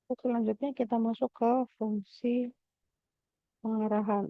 Selanjutnya kita masuk ke fungsi pengarahan.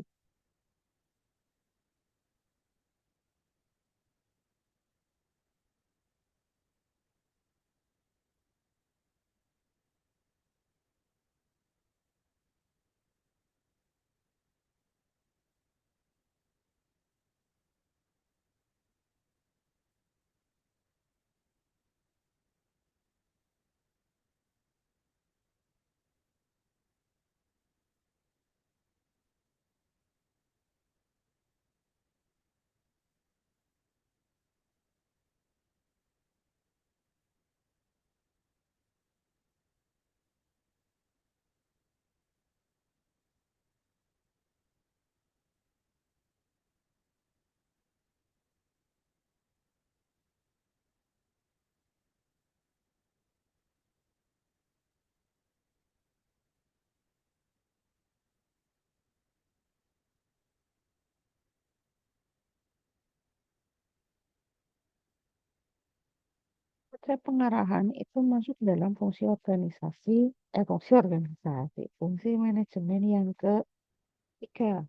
Konsep pengarahan itu masuk dalam fungsi manajemen yang ketiga.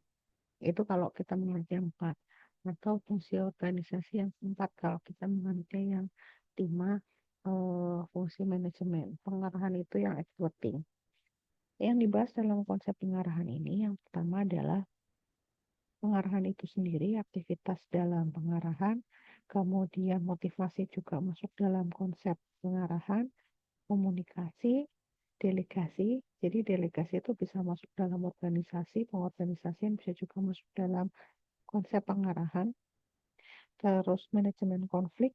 Itu kalau kita mengerti yang empat. Atau fungsi organisasi yang keempat kalau kita mengerti yang lima, fungsi manajemen. Pengarahan itu yang executing. Yang dibahas dalam konsep pengarahan ini, yang pertama adalah pengarahan itu sendiri, aktivitas dalam pengarahan, kemudian motivasi juga masuk dalam konsep pengarahan, komunikasi, delegasi. Jadi delegasi itu bisa masuk dalam organisasi, pengorganisasian bisa juga masuk dalam konsep pengarahan, terus manajemen konflik,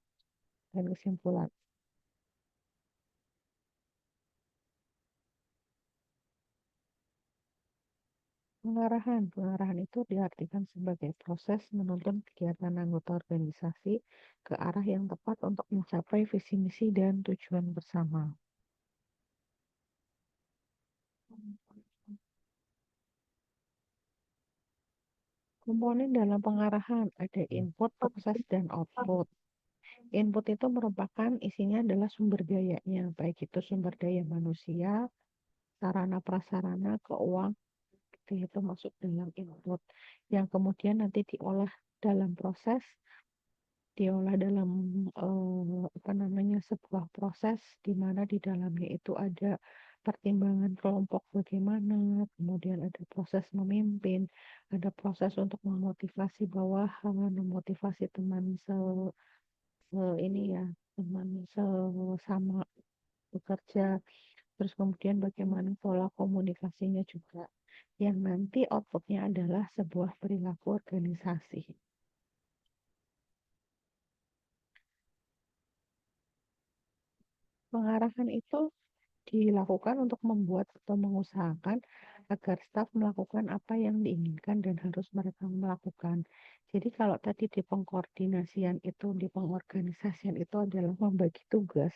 dan kesimpulan. Pengarahan itu diartikan sebagai proses menuntun kegiatan anggota organisasi ke arah yang tepat untuk mencapai visi misi dan tujuan bersama. Komponen dalam pengarahan ada input, proses, dan output. Input itu merupakan isinya adalah sumber dayanya, baik itu sumber daya manusia, sarana prasarana, keuangan, itu masuk dalam input. Yang kemudian nanti diolah dalam proses, diolah dalam apa namanya sebuah proses di mana di dalamnya itu ada pertimbangan kelompok bagaimana, kemudian ada proses memimpin, ada proses untuk memotivasi bawahan, memotivasi teman ini ya, teman sesama bekerja, terus kemudian bagaimana pola komunikasinya juga, yang nanti outputnya adalah sebuah perilaku organisasi. Pengarahan itu dilakukan untuk membuat atau mengusahakan agar staf melakukan apa yang diinginkan dan harus mereka melakukan. Jadi kalau tadi di pengkoordinasian itu, di pengorganisasian itu adalah membagi tugas,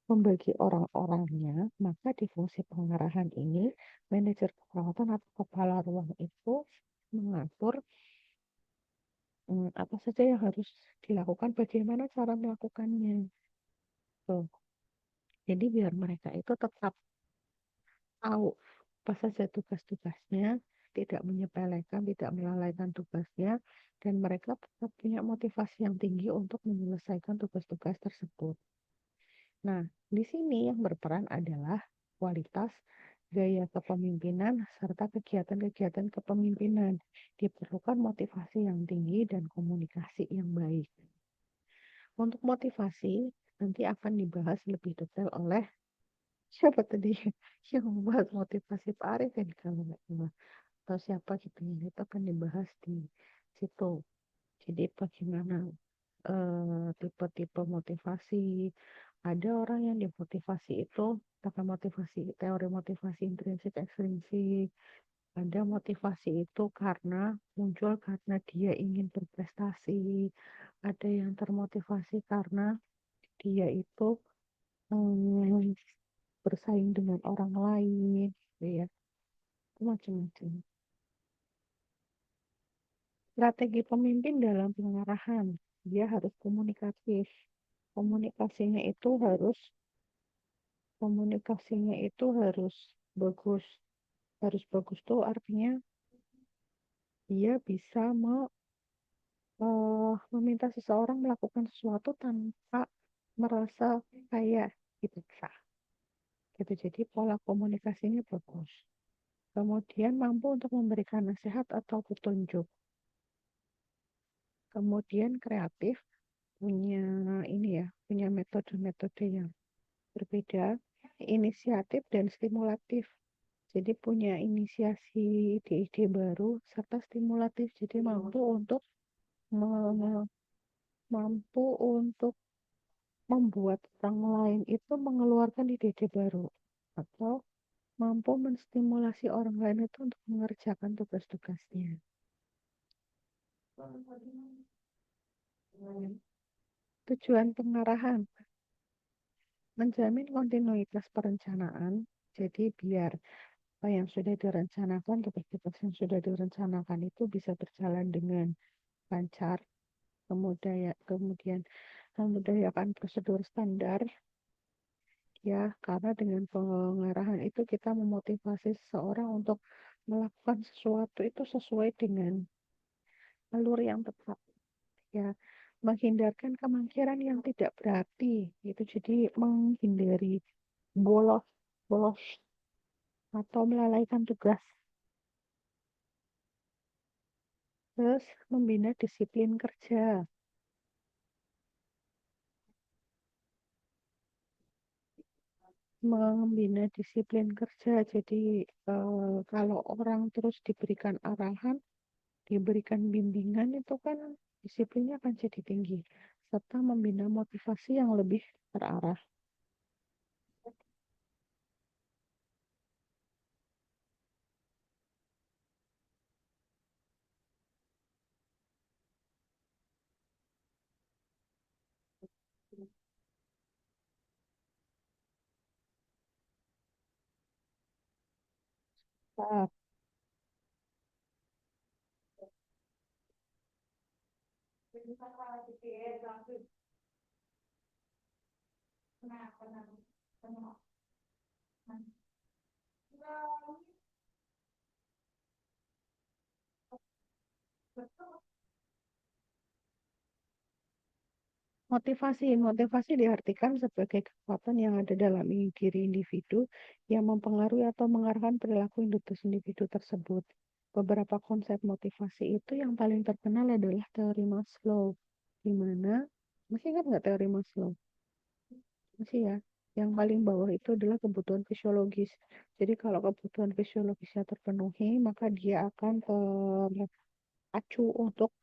membagi orang-orangnya, maka di fungsi pengarahan ini, manajer keperawatan atau kepala ruang itu mengatur apa saja yang harus dilakukan, bagaimana cara melakukannya. Tuh. Jadi biar mereka itu tetap tahu apa saja tugas-tugasnya, tidak menyepelekan, tidak melalaikan tugasnya, dan mereka tetap punya motivasi yang tinggi untuk menyelesaikan tugas-tugas tersebut. Nah, di sini yang berperan adalah kualitas, gaya kepemimpinan, serta kegiatan-kegiatan kepemimpinan. Diperlukan motivasi yang tinggi dan komunikasi yang baik. Untuk motivasi, nanti akan dibahas lebih detail oleh siapa tadi yang membahas motivasi Pak Arif ya kalau nggak salah, atau siapa gitu yang itu akan dibahas di situ. Jadi bagaimana tipe-tipe motivasi. Ada orang yang dimotivasi itu pakai motivasi, teori motivasi intrinsik ekstrinsik. Ada motivasi itu karena muncul karena dia ingin berprestasi. Ada yang termotivasi karena dia itu hmm, bersaing dengan orang lain, gitu ya, itu macam-macam. Strategi pemimpin dalam pengarahan, dia harus komunikatif. Komunikasinya itu harus, komunikasinya itu harus bagus. Harus bagus tuh artinya dia bisa meminta seseorang melakukan sesuatu tanpa merasa kayak dipaksa. Gitu. Jadi pola komunikasinya bagus. Kemudian mampu untuk memberikan nasihat atau petunjuk. Kemudian kreatif, punya ini ya, punya metode-metode yang berbeda, inisiatif dan stimulatif. Jadi punya inisiasi ide-ide baru serta stimulatif. Jadi me- mampu untuk membuat orang lain itu mengeluarkan ide-ide baru atau mampu menstimulasi orang lain itu untuk mengerjakan tugas-tugasnya. Tujuan pengarahan menjamin kontinuitas perencanaan. Jadi biar apa yang sudah direncanakan, tugas-tugas yang sudah direncanakan itu bisa berjalan dengan lancar, kemudian membudayakan prosedur standar, ya, karena dengan pengarahan itu kita memotivasi seseorang untuk melakukan sesuatu itu sesuai dengan alur yang tepat, ya, menghindarkan kemungkinan yang tidak berarti, itu jadi menghindari bolos, bolos atau melalaikan tugas. Terus membina disiplin kerja, membina disiplin kerja. Jadi kalau orang terus diberikan arahan, diberikan bimbingan itu kan disiplinnya akan jadi tinggi, serta membina motivasi yang lebih terarah. Nah, motivasi diartikan sebagai kekuatan yang ada dalam diri individu yang mempengaruhi atau mengarahkan perilaku individu tersebut. Beberapa konsep motivasi itu yang paling terkenal adalah teori Maslow, di mana masih ingat nggak teori Maslow? Masih ya. Yang paling bawah itu adalah kebutuhan fisiologis. Jadi kalau kebutuhan fisiologisnya terpenuhi, maka dia akan acu untuk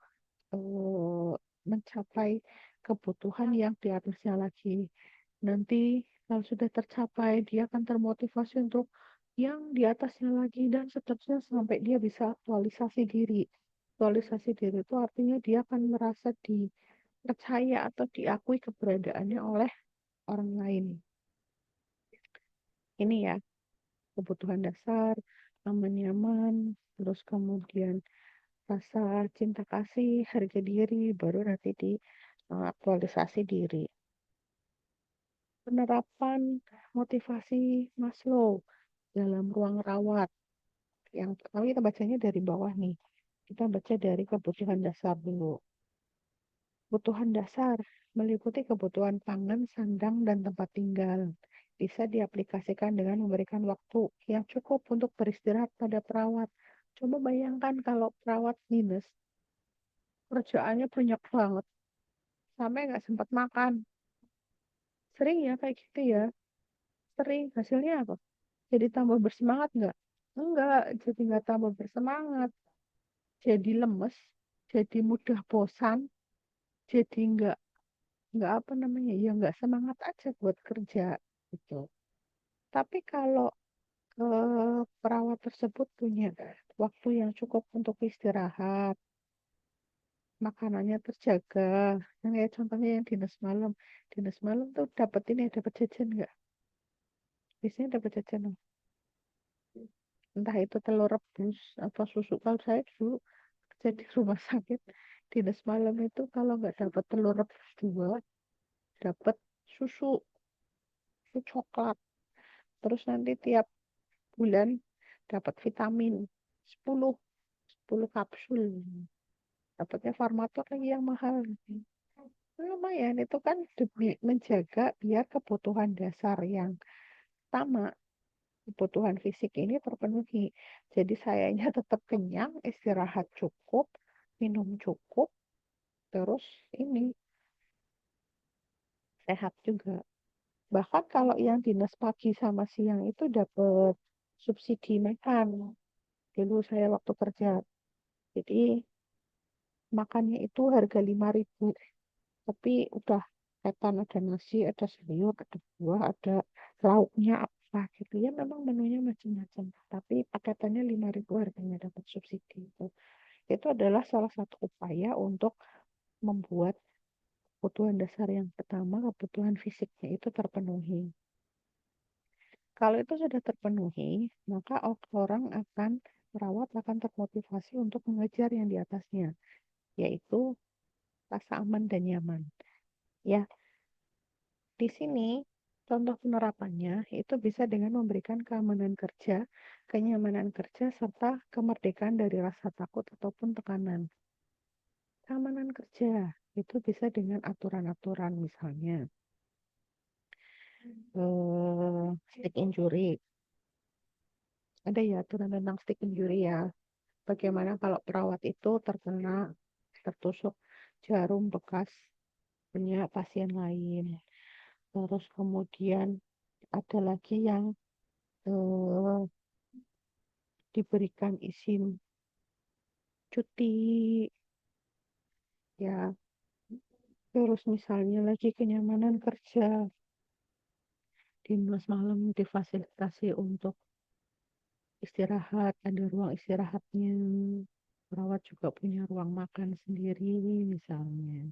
eh, mencapai kebutuhan yang di atasnya lagi. Nanti kalau sudah tercapai, dia akan termotivasi untuk yang di atasnya lagi dan seterusnya sampai dia bisa aktualisasi diri. Aktualisasi diri itu artinya dia akan merasa dipercaya atau diakui keberadaannya oleh orang lain. Ini ya, kebutuhan dasar, aman nyaman, terus kemudian rasa cinta kasih, harga diri, baru nanti di aktualisasi diri. Penerapan motivasi Maslow dalam ruang rawat. Yang pertama kita bacanya dari bawah nih. Kita baca dari kebutuhan dasar dulu. Kebutuhan dasar meliputi kebutuhan pangan, sandang, dan tempat tinggal. Bisa diaplikasikan dengan memberikan waktu yang cukup untuk beristirahat pada perawat. Coba bayangkan kalau perawat minus, kerjaannya banyak banget, sampai nggak sempat makan. Sering ya kayak gitu ya. Sering. Hasilnya apa? Jadi tambah bersemangat nggak? Enggak, jadi nggak tambah bersemangat. Jadi lemes, jadi mudah bosan, jadi nggak apa namanya ya nggak semangat aja buat kerja gitu. Tapi kalau perawat tersebut punya waktu yang cukup untuk istirahat, makanannya terjaga, nah, kayak contohnya yang dinas malam tuh dapat ini dapat jajan nggak? Biasanya dapat jajan entah itu telur rebus atau susu. Kalau saya dulu kerja di rumah sakit dinas malam itu kalau nggak dapat telur rebus dua dapat susu, susu coklat. Terus nanti tiap bulan dapat vitamin 10 10 kapsul. Dapatnya Farmator lagi yang mahal. Lumayan, itu kan demi menjaga biar kebutuhan dasar yang sama, kebutuhan fisik ini terpenuhi. Jadi sayanya tetap kenyang, istirahat cukup, minum cukup, terus ini sehat juga. Bahkan kalau yang dinas pagi sama siang itu dapat subsidi makan. Dulu saya waktu kerja. Jadi makannya itu harga 5.000. Tapi udah kelihatan ada nasi, ada sayur, ada buah, ada lauknya apa gitu ya. Memang menunya macam-macam. Tapi paketannya 5.000 harganya dapat subsidi itu. Itu adalah salah satu upaya untuk membuat kebutuhan dasar yang pertama, kebutuhan fisiknya itu terpenuhi. Kalau itu sudah terpenuhi, maka orang akan perawat akan termotivasi untuk mengejar yang di atasnya, yaitu rasa aman dan nyaman. Ya, di sini contoh penerapannya itu bisa dengan memberikan keamanan kerja, kenyamanan kerja, serta kemerdekaan dari rasa takut ataupun tekanan. Keamanan kerja itu bisa dengan aturan-aturan misalnya stick injury. Ada ya aturan tentang stick injury ya. Bagaimana kalau perawat itu terkena tertusuk jarum bekas punya pasien lain. Terus kemudian ada lagi yang eh, diberikan izin cuti ya. Terus misalnya lagi kenyamanan kerja di mas malam difasilitasi untuk istirahat, ada ruang istirahatnya. Perawat juga punya ruang makan sendiri misalnya.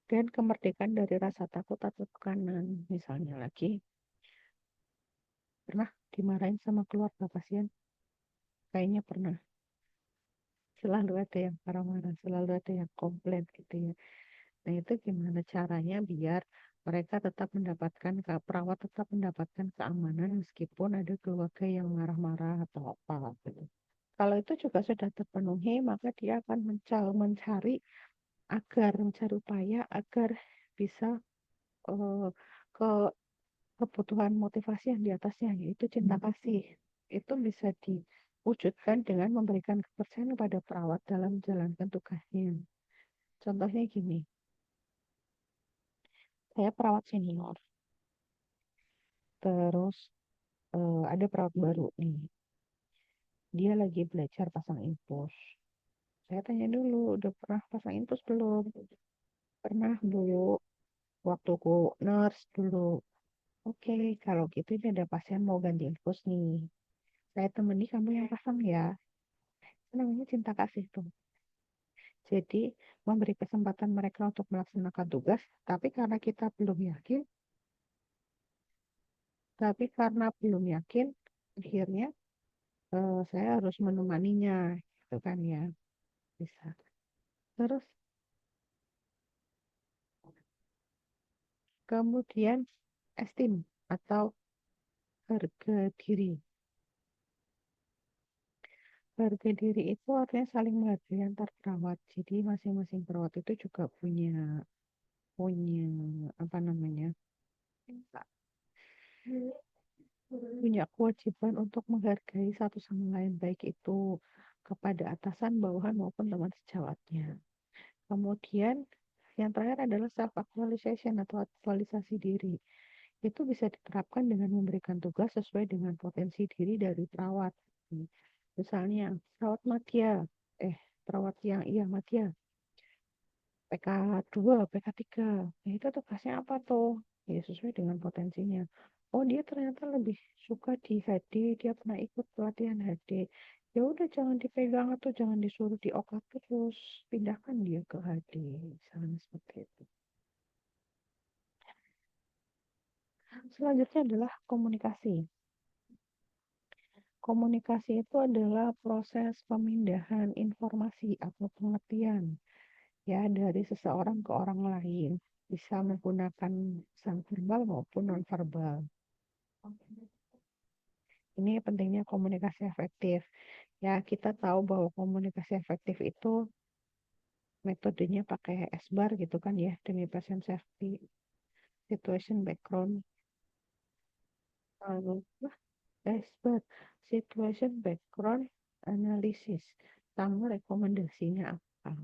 Dan kemerdekaan dari rasa takut atau tekanan. Misalnya lagi, pernah dimarahin sama keluarga pasien? Kayaknya pernah. Selalu ada yang marah-marah, selalu ada yang komplain gitu ya. Nah itu gimana caranya biar mereka tetap mendapatkan, perawat tetap mendapatkan keamanan meskipun ada keluarga yang marah-marah atau apa gitu. Kalau itu juga sudah terpenuhi, maka dia akan mencari mencari upaya agar bisa eh, ke kebutuhan motivasi yang di atasnya, yaitu cinta kasih. Itu bisa diwujudkan dengan memberikan kepercayaan kepada perawat dalam menjalankan tugasnya. Contohnya gini, saya perawat senior, terus ada perawat baru nih, dia lagi belajar pasang infus. Saya tanya dulu, udah pernah pasang infus belum? Pernah dulu, waktu ku nurse dulu. Oke, kalau gitu ini ada pasien mau ganti infus nih. Saya temani kamu yang pasang ya. Itu namanya cinta kasih tuh. Jadi memberi kesempatan mereka untuk melaksanakan tugas, tapi karena belum yakin, akhirnya saya harus menemaninya, gitu kan ya, bisa. Terus kemudian esteem atau harga diri. Harga diri itu artinya saling menghargai antar perawat. Jadi masing-masing perawat itu juga punya punya apa namanya punya kewajiban untuk menghargai satu sama lain baik itu kepada atasan, bawahan maupun teman sejawatnya. Kemudian yang terakhir adalah self actualization atau aktualisasi diri. Itu bisa diterapkan dengan memberikan tugas sesuai dengan potensi diri dari perawat. Misalnya perawat Madya, eh perawat yang iya Madya, PK 2, PK 3. Nah, itu tugasnya apa tuh? Ya, sesuai dengan potensinya. Oh, dia ternyata lebih suka di HD, dia pernah ikut pelatihan HD. Ya udah jangan dipegang atau jangan disuruh diokat terus, pindahkan dia ke HD, misalnya seperti itu. Selanjutnya adalah komunikasi. Komunikasi itu adalah proses pemindahan informasi atau pengertian ya dari seseorang ke orang lain, bisa menggunakan pesan verbal maupun nonverbal. Ini pentingnya komunikasi efektif. Ya, kita tahu bahwa komunikasi efektif itu metodenya pakai SBAR gitu kan ya, demi patient safety, situation background, lalu SBAR, situation background analysis, sama rekomendasinya apa.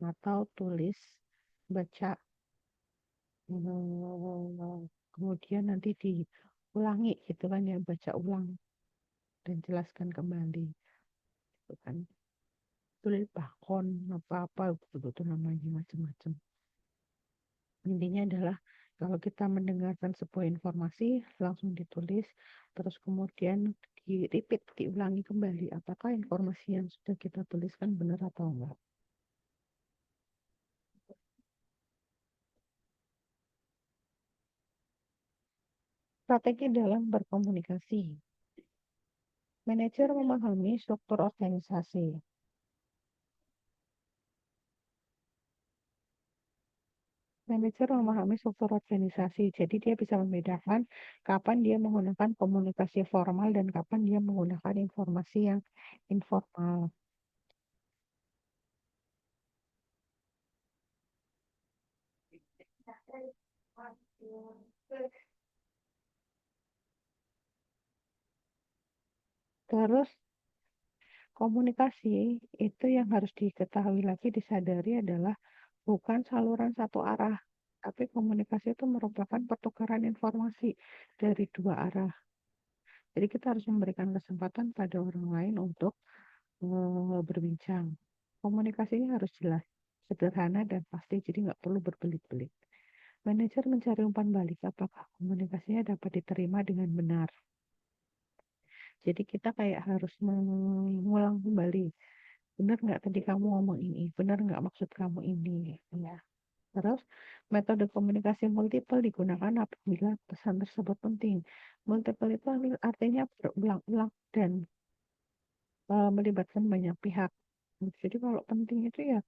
Atau tulis, baca, kemudian nanti diulangi gitu kan ya, baca ulang dan jelaskan kembali gitu kan. Tulis bakon apa-apa begitu namanya macam-macam. Intinya adalah kalau kita mendengarkan sebuah informasi langsung ditulis, terus kemudian di-repeat, diulangi kembali apakah informasi yang sudah kita tuliskan benar atau enggak. Strategi dalam berkomunikasi. Manajer memahami struktur organisasi. Manajer memahami struktur organisasi, jadi dia bisa membedakan kapan dia menggunakan komunikasi formal dan kapan dia menggunakan informasi yang informal. Terus komunikasi itu yang harus diketahui lagi, disadari adalah bukan saluran satu arah, tapi komunikasi itu merupakan pertukaran informasi dari dua arah. Jadi kita harus memberikan kesempatan pada orang lain untuk berbincang. Komunikasinya harus jelas, sederhana dan pasti, jadi nggak perlu berbelit-belit. Manajer mencari umpan balik apakah komunikasinya dapat diterima dengan benar. Jadi kita kayak harus mengulang kembali. Benar nggak tadi kamu ngomong ini? Benar nggak maksud kamu ini? Ya. Terus metode komunikasi multiple digunakan apabila pesan tersebut penting. Multiple itu artinya berulang-ulang dan melibatkan banyak pihak. Jadi kalau penting itu ya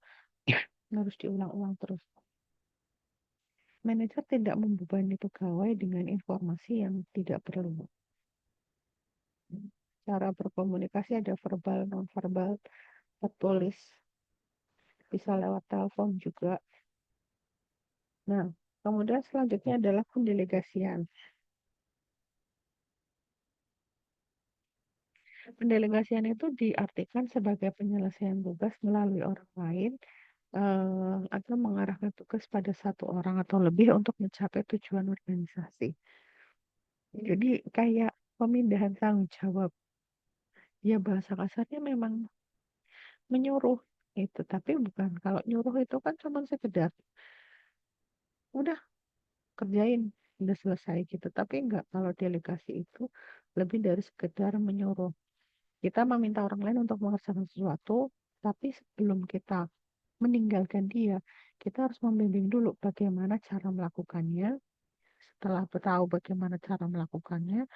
harus diulang-ulang terus. Manajer tidak membebani pegawai dengan informasi yang tidak perlu. Cara berkomunikasi ada verbal, non-verbal, tertulis, bisa lewat telepon juga. Nah, kemudian selanjutnya adalah pendelegasian. Pendelegasian itu diartikan sebagai penyelesaian tugas melalui orang lain atau mengarahkan tugas pada satu orang atau lebih untuk mencapai tujuan organisasi. Jadi kayak pemindahan tanggung jawab. Ya bahasa kasarnya memang menyuruh itu, tapi bukan. Kalau nyuruh itu kan cuma sekedar udah kerjain, udah selesai gitu. Tapi enggak, kalau delegasi itu lebih dari sekedar menyuruh. Kita meminta orang lain untuk mengerjakan sesuatu, tapi sebelum kita meninggalkan dia, kita harus membimbing dulu bagaimana cara melakukannya. Setelah tahu bagaimana cara melakukannya,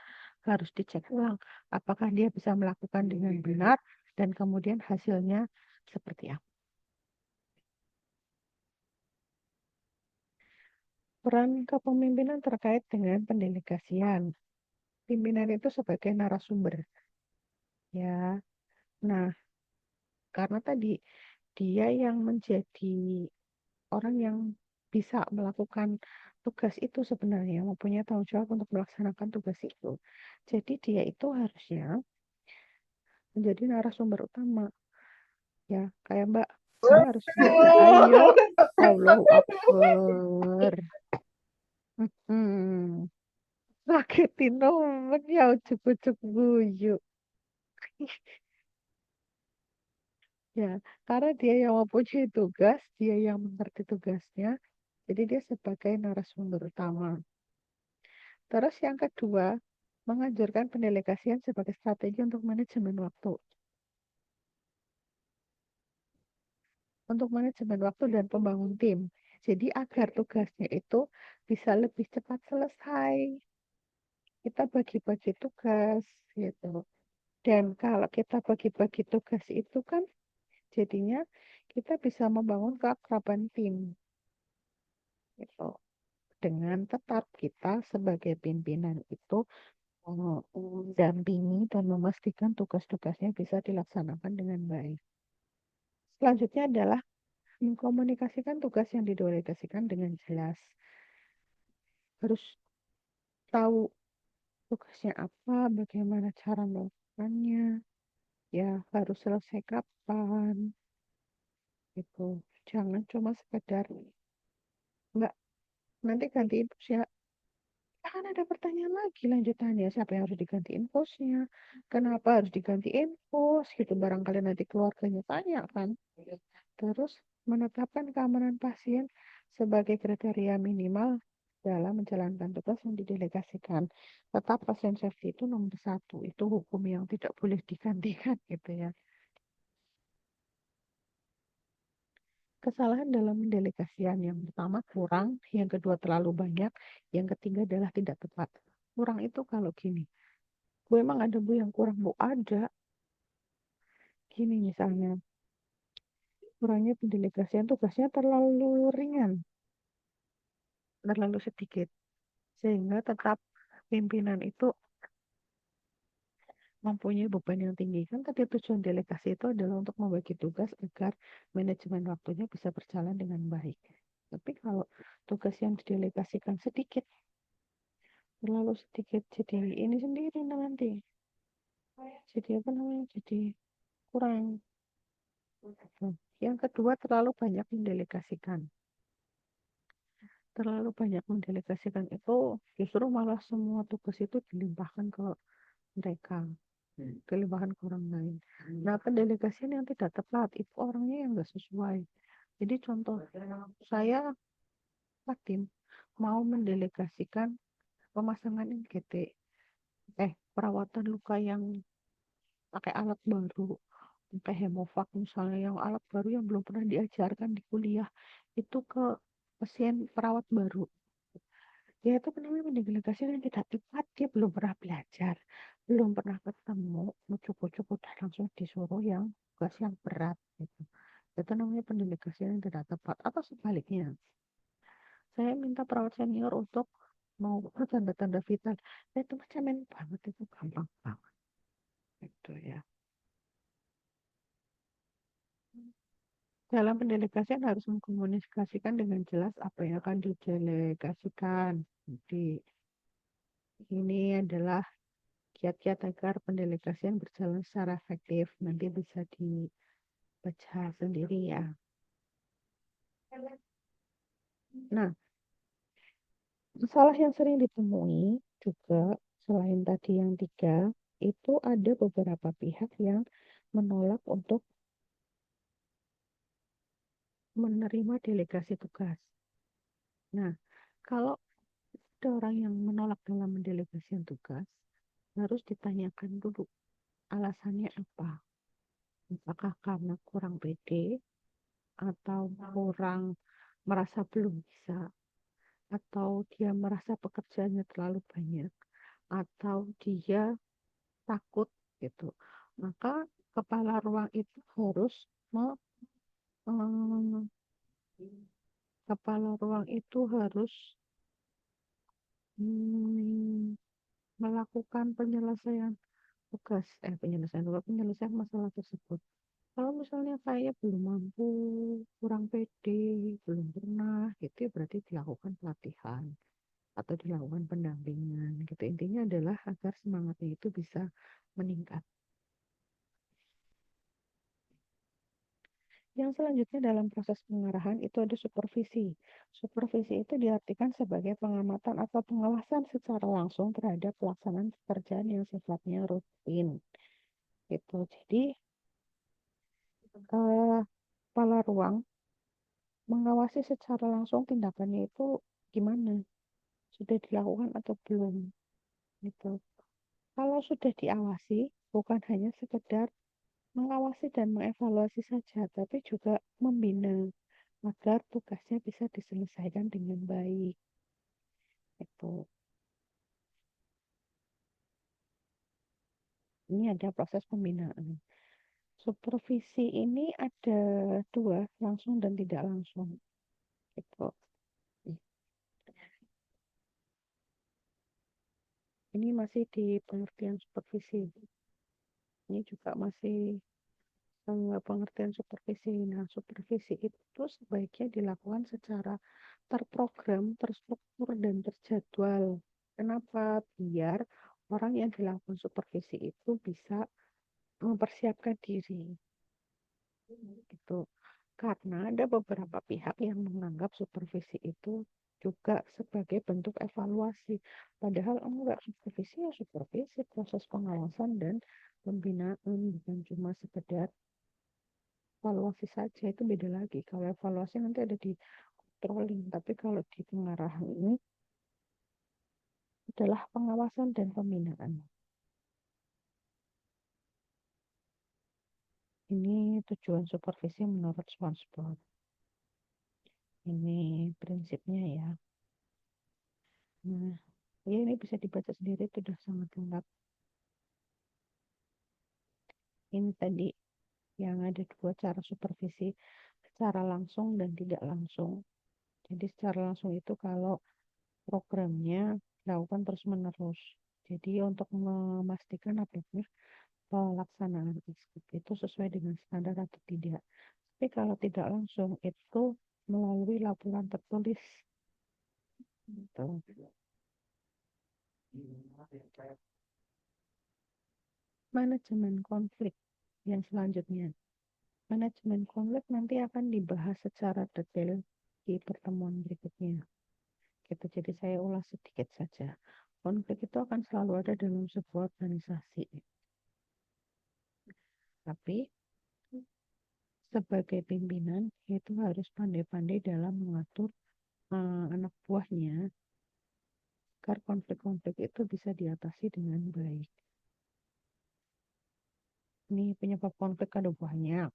harus dicek ulang apakah dia bisa melakukan dengan benar dan kemudian hasilnya seperti apa. Peran kepemimpinan terkait dengan pendelegasian. Pimpinan itu sebagai narasumber, ya. Nah, karena tadi dia yang menjadi orang yang bisa melakukan tugas itu sebenarnya, mempunyai tanggung jawab untuk melaksanakan tugas itu. Jadi dia itu harusnya menjadi narasumber utama, ya. Kayak Mbak, Mbak harus bisa, ayo, Allahu Akbar. Hmm. Sakitin temen ya ujuk-ujuk guyu. Ya, karena dia yang mempunyai tugas, dia yang mengerti tugasnya, jadi dia sebagai narasumber utama. Terus yang kedua, menganjurkan pendelegasian sebagai strategi untuk manajemen waktu. Untuk manajemen waktu dan pembangun tim. Jadi agar tugasnya itu bisa lebih cepat selesai. Kita bagi-bagi tugas gitu. Dan kalau kita bagi-bagi tugas itu kan jadinya kita bisa membangun keakraban tim gitu. Dengan tetap kita sebagai pimpinan itu mendampingi dan memastikan tugas-tugasnya bisa dilaksanakan dengan baik. Selanjutnya adalah mengkomunikasikan tugas yang didelegasikan dengan jelas. Harus tahu tugasnya apa, bagaimana cara melakukannya, ya harus selesai kapan, gitu. Jangan cuma sekedar, enggak, nanti ganti infus ya. Akan ada pertanyaan lagi lanjutannya, siapa yang harus diganti infusnya, kenapa harus diganti infus, gitu. Barangkali nanti keluarganya tanya kan. Terus menetapkan keamanan pasien sebagai kriteria minimal dalam menjalankan tugas yang didelegasikan. Tetap pasien safety itu nomor satu, itu hukum yang tidak boleh digantikan gitu ya. Kesalahan dalam mendelegasian yang pertama kurang, yang kedua terlalu banyak, yang ketiga adalah tidak tepat. Kurang itu kalau gini, Bu emang ada Bu yang kurang Bu ada. Gini misalnya, kurangnya pendelegasian tugasnya terlalu ringan, terlalu sedikit. Sehingga tetap pimpinan itu mempunyai beban yang tinggi. Kan tadi tujuan delegasi itu adalah untuk membagi tugas agar manajemen waktunya bisa berjalan dengan baik. Tapi kalau tugas yang didelegasikan sedikit, terlalu sedikit, jadi ini sendiri nanti. Jadi apa namanya? Jadi kurang. Yang kedua, terlalu banyak mendelegasikan. Terlalu banyak mendelegasikan itu justru malah semua tugas itu dilimpahkan ke mereka, dilimpahkan ke orang lain. Nah, pendelegasian yang tidak tepat itu orangnya yang nggak sesuai. Jadi contoh, saya Pak Tim mau mendelegasikan pemasangan NGT, perawatan luka yang pakai alat baru, pakai hemofag misalnya, yang alat baru yang belum pernah diajarkan di kuliah, itu ke pasien perawat baru. Ya itu namanya mendelegasi yang tidak tepat, dia belum pernah belajar, belum pernah ketemu, ujuk-ujuk udah langsung disuruh yang tugas yang berat gitu. Itu namanya pendelegasi yang tidak tepat. Atau sebaliknya, saya minta perawat senior untuk mau tanda-tanda vital, itu macam banget, itu gampang banget gitu ya. Dalam pendelegasian harus mengkomunikasikan dengan jelas apa yang akan didelegasikan. Jadi ini adalah kiat-kiat agar pendelegasian berjalan secara efektif. Nanti bisa dibaca sendiri ya. Nah, masalah yang sering ditemui juga selain tadi yang tiga, itu ada beberapa pihak yang menolak untuk menerima delegasi tugas. Nah, kalau ada orang yang menolak dalam mendelegasikan tugas, harus ditanyakan dulu alasannya apa. Apakah karena kurang pede atau kurang merasa belum bisa, atau dia merasa pekerjaannya terlalu banyak, atau dia takut gitu. Maka kepala ruang itu harus em, kepala ruang itu harus mm, melakukan penyelesaian masalah tersebut. Kalau misalnya saya belum mampu, kurang pede, belum pernah, gitu ya berarti dilakukan pelatihan atau dilakukan pendampingan. Gitu. Intinya adalah agar semangatnya itu bisa meningkat. Yang selanjutnya dalam proses pengarahan itu ada supervisi. Supervisi itu diartikan sebagai pengamatan atau pengawasan secara langsung terhadap pelaksanaan pekerjaan yang sifatnya rutin. Gitu. Jadi, kepala ruang mengawasi secara langsung tindakannya itu gimana, sudah dilakukan atau belum. Gitu. Kalau sudah diawasi, bukan hanya sekedar mengawasi dan mengevaluasi saja, tapi juga membina agar tugasnya bisa diselesaikan dengan baik. Itu. Ini ada proses pembinaan. Supervisi ini ada dua, langsung dan tidak langsung. Gitu. Ini masih di pengertian supervisi. Ini juga masih pengertian supervisi. Nah, supervisi itu sebaiknya dilakukan secara terprogram, terstruktur, dan terjadwal. Kenapa? Biar orang yang dilakukan supervisi itu bisa mempersiapkan diri. Gitu. Karena ada beberapa pihak yang menganggap supervisi itu juga sebagai bentuk evaluasi. Padahal enggak, supervisi ya supervisi, proses pengawasan dan pembinaan, bukan cuma sekedar evaluasi saja, itu beda lagi. Kalau evaluasi nanti ada di controlling, tapi kalau di pengarahan ini adalah pengawasan dan pembinaan. Ini tujuan supervisi menurut Swanspoon. Ini prinsipnya ya. Nah, ya ini bisa dibaca sendiri, itu sudah sangat lengkap. Ini tadi yang ada dua cara supervisi, secara langsung dan tidak langsung. Jadi secara langsung itu kalau programnya dilakukan terus-menerus. Jadi untuk memastikan apakah pelaksanaan itu sesuai dengan standar atau tidak. Tapi kalau tidak langsung itu melalui laporan tertulis. Gitu. Manajemen konflik yang selanjutnya. Manajemen konflik nanti akan dibahas secara detail di pertemuan berikutnya. Gitu, jadi saya ulas sedikit saja. Konflik itu akan selalu ada dalam sebuah organisasi. Tapi sebagai pimpinan itu harus pandai-pandai dalam mengatur anak buahnya agar konflik-konflik itu bisa diatasi dengan baik. Ini penyebab konflik ada banyak.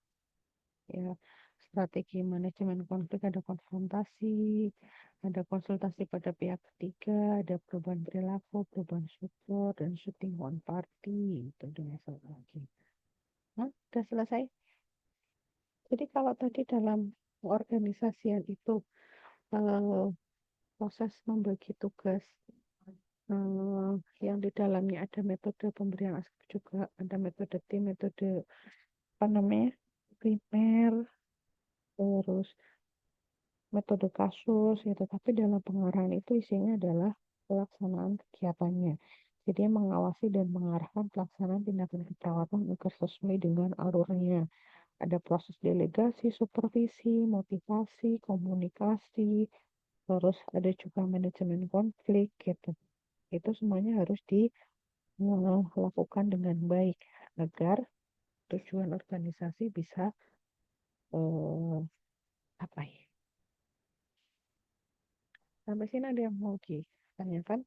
Ya, strategi manajemen konflik ada konfrontasi, ada konsultasi pada pihak ketiga, ada perubahan perilaku, perubahan struktur, dan shooting one party. Itu dengan satu lagi. Nah, sudah selesai. Jadi kalau tadi dalam organisasian itu eh, proses membagi tugas eh, yang di dalamnya ada metode pemberian aspek juga, ada metode tim, metode apa namanya primer, terus metode kasus gitu. Tapi dalam pengarahan itu isinya adalah pelaksanaan kegiatannya. Jadi mengawasi dan mengarahkan pelaksanaan tindakan keperawatan agar sesuai dengan alurnya. Ada proses delegasi, supervisi, motivasi, komunikasi, terus ada juga manajemen konflik gitu. Itu semuanya harus dilakukan dengan baik agar tujuan organisasi bisa eh, apa ya? Sampai sini ada yang mau ditanyakan?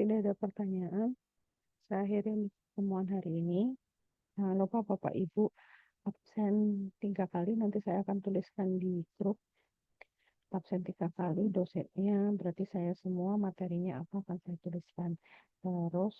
Tidak ada pertanyaan. Saya akhiri pertemuan hari ini. Jangan lupa Bapak Ibu absen 3 kali. Nanti saya akan tuliskan di grup. Absen 3 kali dosennya, berarti saya semua materinya apa akan saya tuliskan. Terus